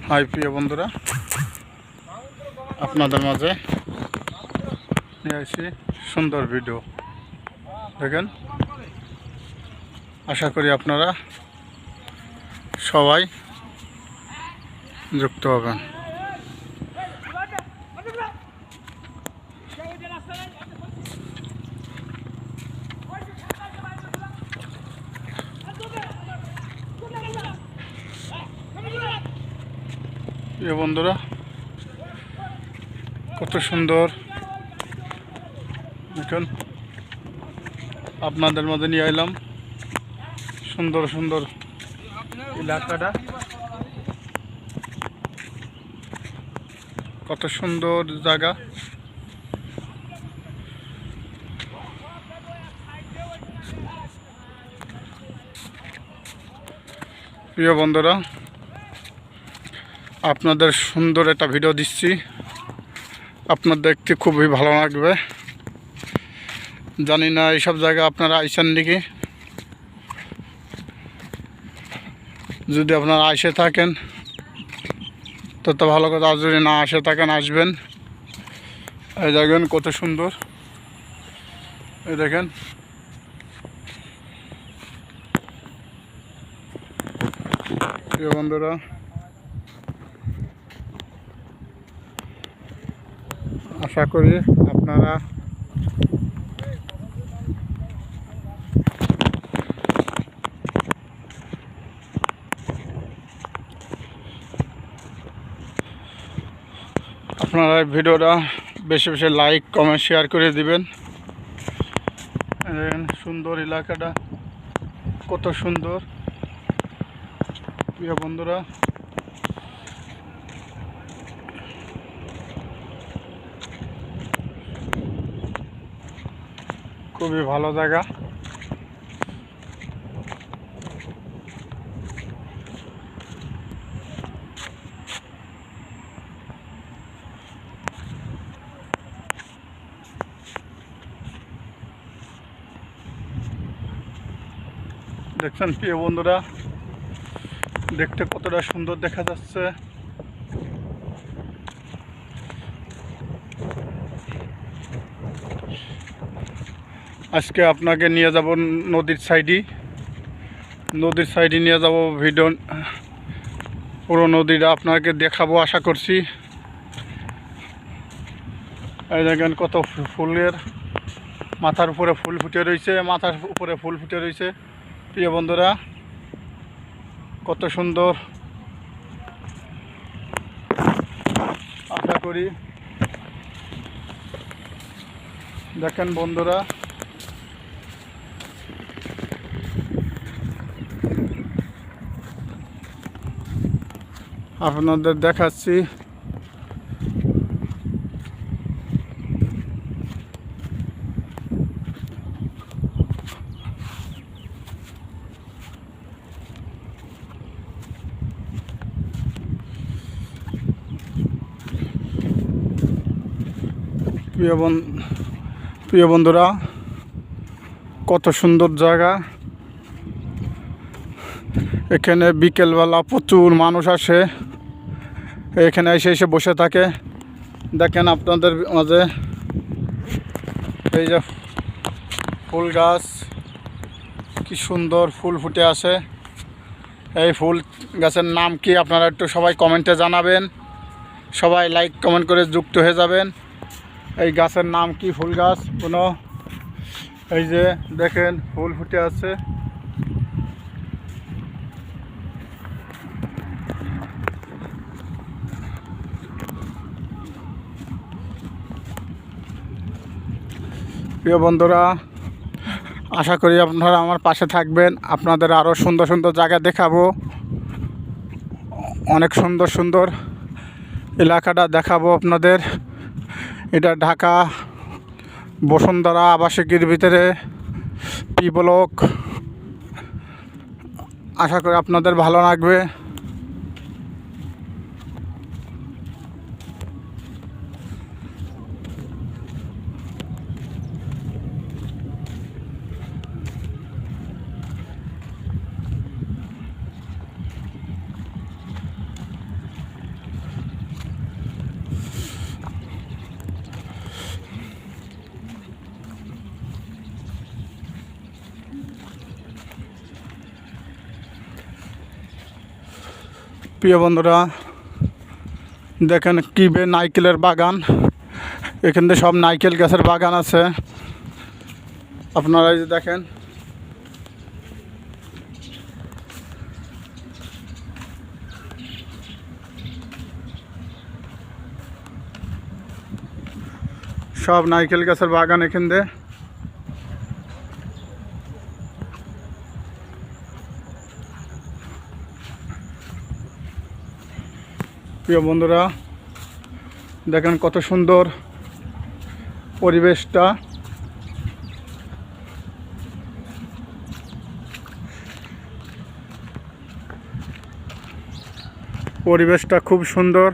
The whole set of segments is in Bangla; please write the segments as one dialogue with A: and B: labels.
A: হাই প্রিয় বন্ধুরা, আপনাদের মাঝে নিয়ে আসি সুন্দর ভিডিও। দেখেন, আশা করি আপনারা সবাই যুক্ত হবেন। প্রিয় বন্ধুরা, কত সুন্দর দেখুন, আপনাদের মধ্যে নিয়ে এলাম সুন্দর সুন্দর এলাকাটা। কত সুন্দর জায়গা। প্রিয় বন্ধুরা, আপনাদের সুন্দর একটা ভিডিও দিচ্ছি, আপনার দেখতে খুবই ভালো লাগবে। জানি না এইসব জায়গা আপনারা আইসেন নাকি। যদি আপনারা আসে থাকেন তত ভালো কথা, আর যদি না আসে থাকেন আসবেন। এই দেখেন কত সুন্দর, এই দেখেন প্রিয় বন্ধুরা, আশা করি আপনারা ভিডিওটা বেশি বেশি লাইক কমেন্ট শেয়ার করে দিবেন। সুন্দর এলাকাটা কত সুন্দর প্রিয় বন্ধুরা। খুবই ভালো জায়গা। দেখছেন প্রিয় বন্ধুরা, দেখতে কতটা সুন্দর দেখা যাচ্ছে। আজকে আপনাকে নিয়ে যাব নদীর সাইডে নিয়ে যাব। ভিডিও পুরো নদীটা আপনাকে দেখাবো আশা করছি। এই দেখেন কত ফুলের, মাথার উপরে ফুল ফুটে রয়েছে, মাথার উপরে ফুল ফুটে রয়েছে। প্রিয় বন্ধুরা, কত সুন্দর। আশা করি দেখেন বন্ধুরা, আপনাদের দেখাচ্ছি। প্রিয় বন্ধুরা, কত সুন্দর জায়গা। এখানে বিকেলবেলা প্রচুর মানুষ আসে, এখানে এসে বসে থাকে। দেখেন আপনাদের মাঝে এই যে ফুল গাছ, কি সুন্দর ফুল ফুটে আসে। এই ফুল গাছের নাম কি আপনারা একটু সবাই কমেন্টে জানাবেন। সবাই লাইক কমেন্ট করে যুক্ত হয়ে যাবেন। এই গাছের নাম কি, ফুল গাছ কোনো, এই যে দেখেন ফুল ফুটে আছে। প্রিয় বন্ধুরা, আশা করি আপনারা আমার পাশে থাকবেন। আপনাদের আরও সুন্দর সুন্দর জায়গা দেখাবো, অনেক সুন্দর সুন্দর এলাকাটা দেখাবো আপনাদের। এটা ঢাকা বসুন্ধরা আবাসিকের ভিতরে পি ব্লক। আশা করি আপনাদের ভালো লাগবে। প্রিয় বন্ধুরা দেখেন কি নারকেলের বাগান, এখানে সব নারকেল গাছের বাগান আছে। আপনারা এই যে দেখেন সব নারকেল গাছের বাগান এখানে। প্রিয় বন্ধুরা দেখেন কত সুন্দর পরিবেশটা। পরিবেশটা খুব সুন্দর।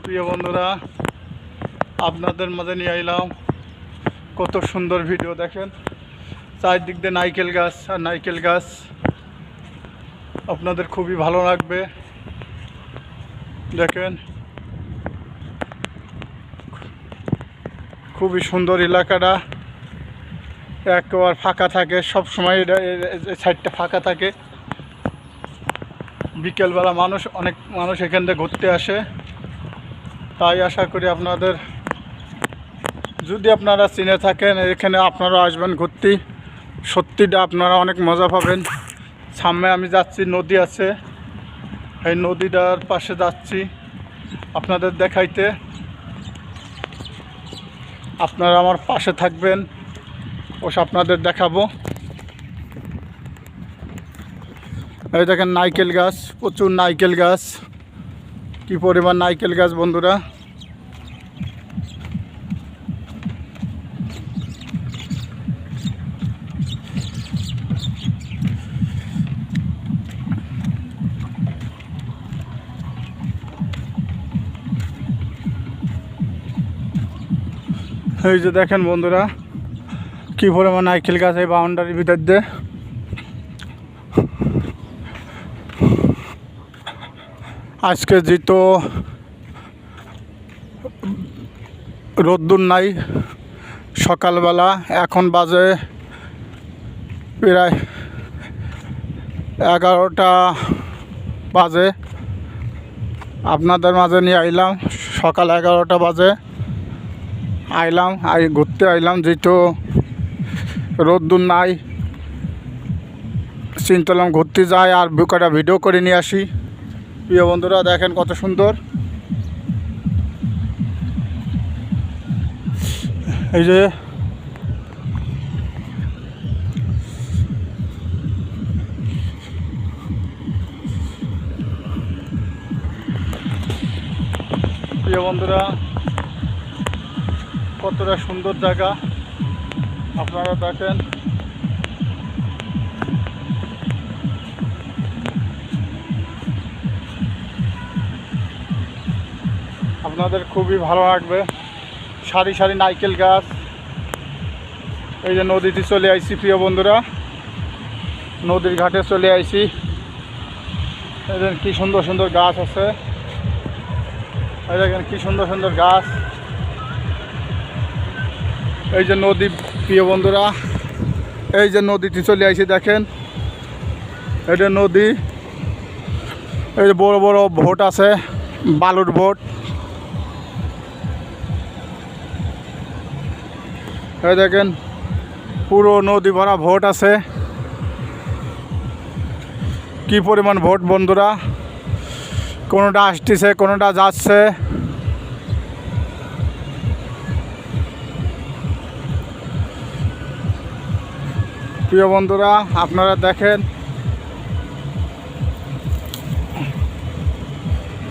A: প্রিয় বন্ধুরা আপনাদের মাঝে নিয়ে আইলাম কত সুন্দর ভিডিও। দেখেন চারদিক দিয়ে নারকেল গাছ আর নারকেল গাছ, আপনাদের খুবই ভালো লাগবে। দেখেন খুবই সুন্দর এলাকাটা, একেবারে ফাঁকা থাকে সব সময়, এই সাইডটা ফাঁকা থাকে। বিকেলবেলা অনেক মানুষ এখান থেকে ঘুরতে আসে। তাই আশা করি আপনাদের, যদি আপনারা চিনে থাকেন এখানে আপনারা আসবেন ঘুরতে, সত্যিটা আপনারা অনেক মজা পাবেন। সামনে আমি যাচ্ছি, নদী আছে, এই নদীটার পাশে যাচ্ছি আপনাদের দেখাইতে। আপনারা আমার পাশে থাকবেন, আপনাদের দেখাবো। এই দেখেন নারকেল গাছ, প্রচুর নারকেল গাছ, কি পরিমাণ নারকেল গাছ বন্ধুরা। এই যে দেখেন বন্ধুরা কি পরিমাণ নারকেল গাছ এই বাউন্ডারির ভিতর দিয়ে। আজকে যেহেতু রোদ্দুর নাই, সকালবেলা, এখন বাজে প্রায় 11টা বাজে। আপনাদের মাঝে নিয়ে আইলাম, সকাল 11টা বাজে আইলাম, ঘুরতে আইলাম। যেহেতু রোদ্দুর নাই, চিন্তালাম ঘুরতে যাই আর কটা ভিডিও করে নিয়ে আসি। প্রিয় বন্ধুরা দেখেন কত সুন্দর। এই যে প্রিয় বন্ধুরা কতটা সুন্দর জায়গা আপনারা দেখেন। আপনাদের খুবই ভালো লাগবে। সারি সারি নারকেল গাছ। এই যে নদীতে চলে আইছি প্রিয় বন্ধুরা, নদীর ঘাটে চলে আইছি। এই দেখেন কি সুন্দর সুন্দর গাছ আছে, এই দেখেন কি সুন্দর সুন্দর গাছ। এই যে নদী প্রিয় বন্ধুরা, এই যে নদীতে চলে আইছি দেখেন, এটা নদী। এই যে বড় বড় ভোট আছে, বালুর ভোট। এই দেখেন পুরো নদী ভরা ভোট আছে। কি পরিমাণ ভোট বন্ধুরা, কোনোটা আসতেছে কোনোটা যাচ্ছে। প্রিয় বন্ধুরা আপনারা দেখেন।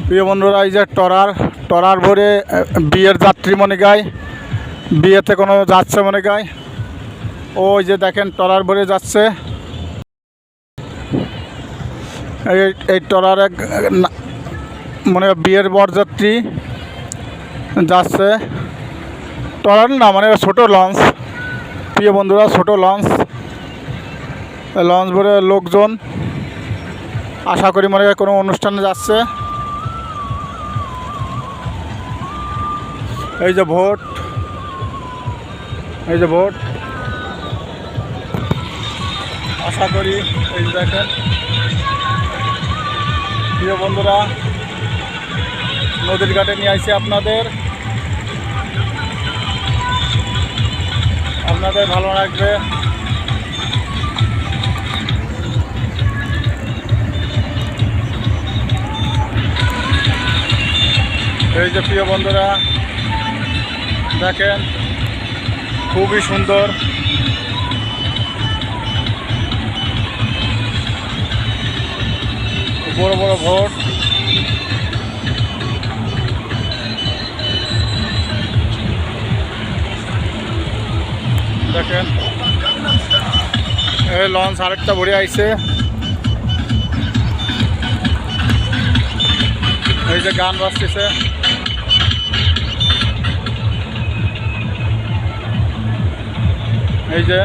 A: প্রিয় বন্ধুরা এই যে টরার ভরে বিয়ের যাত্রী মনে গায়, বিয়েতে কোনো যাচ্ছে মনে গায়। ওই যে দেখেন টরার ভরে যাচ্ছে। এই টরার এক মানে বিয়ের বরযাত্রী যাচ্ছে। টরার না মানে ছোট লঞ্চ প্রিয় বন্ধুরা, ছোট লঞ্চ ভরে লোকজন আশা করি মনে হয় কোনো অনুষ্ঠানে যাচ্ছে। এই যে ভোট, এই যে ভোট। আশা করি এই যে দেখেন প্রিয় বন্ধুরা, নদীর ঘাটে নিয়ে আসছি আপনাদের ভালো লাগবে। এই যে প্রিয় বন্ধুরা দেখেন খুবই সুন্দর, বড় বড় ভোট, দেখেন এই লঞ্চ আরেকটা ভরে আইছে। এই যে গান বাজতেছে, এই যে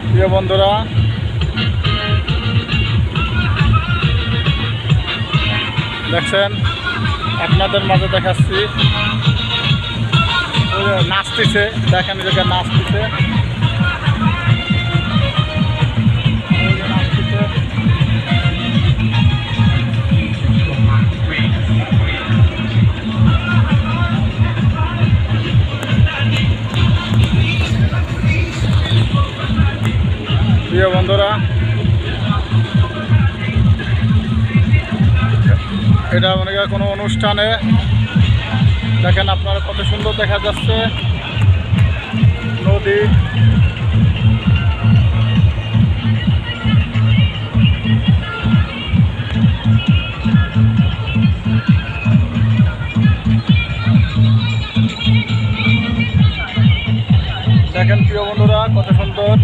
A: প্রিয় বন্ধুরা দেখছেন, আপনাদের মাঝে দেখাচ্ছি। নাচতেছে, দেখেন এই জায়গায় নাচতেছে, প্রিয় বন্ধুরা এটা মনে হয় কোনো অনুষ্ঠানে, দেখেন আপনারা কত সুন্দর দেখা যাচ্ছে নদী। দেখেন প্রিয় বন্ধুরা কত সুন্দর,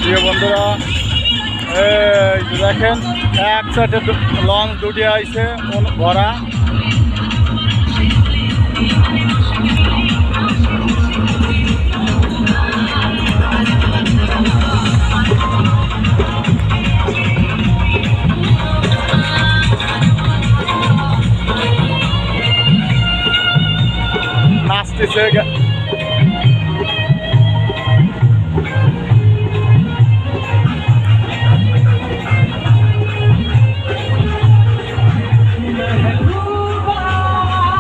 A: প্রিয় বন্ধুরা এই দেখেন এক সাইডে লঞ্চ দুটি আইছে ভরা, নাচতেছে।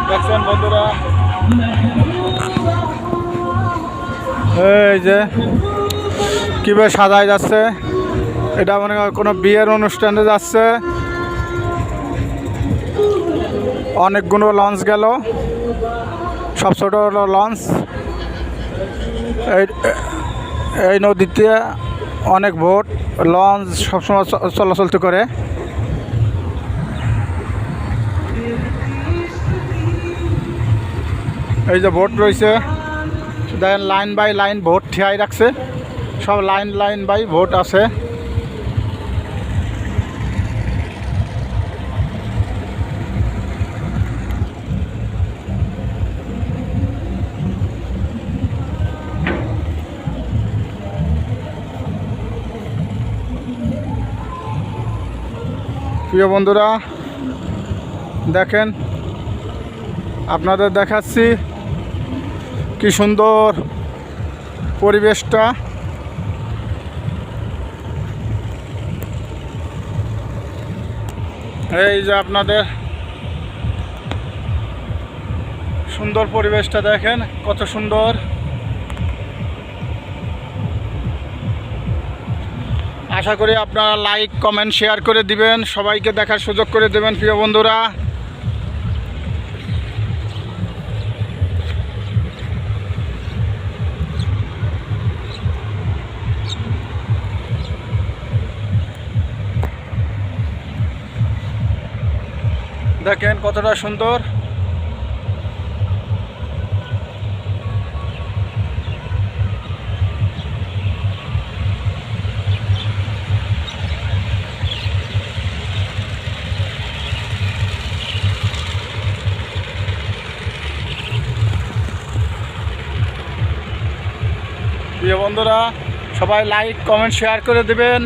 A: দেখছেন বন্ধুরা এই যে কীভাবে সাজায় যাচ্ছে, এটা মনে হয় কোনো বিয়ের অনুষ্ঠানে যাচ্ছে। অনেকগুলো লঞ্চ গেল, সব ছোটো লঞ্চ। এই নদীতে অনেক বোট লঞ্চ সবসময় চলাচল করে। এই যে বোট রয়েছে, দেখেন লাইন বাই লাইন ভোট ঠিয়াই রাখছে, সব লাইন লাইন বাই ভোট আছে। প্রিয় বন্ধুরা দেখেন আপনাদের দেখাচ্ছি কি সুন্দর পরিবেশটা। এই যে আপনাদের সুন্দর পরিবেশটা দেখেন কত সুন্দর। আশা করি আপনারা লাইক কমেন্ট শেয়ার করে দিবেন, সবাইকে দেখার সুযোগ করে দেবেন প্রিয় বন্ধুরা। দেখেন কতটা সুন্দর। প্রিয় বন্ধুরা, সবাই লাইক কমেন্ট শেয়ার করে দিবেন।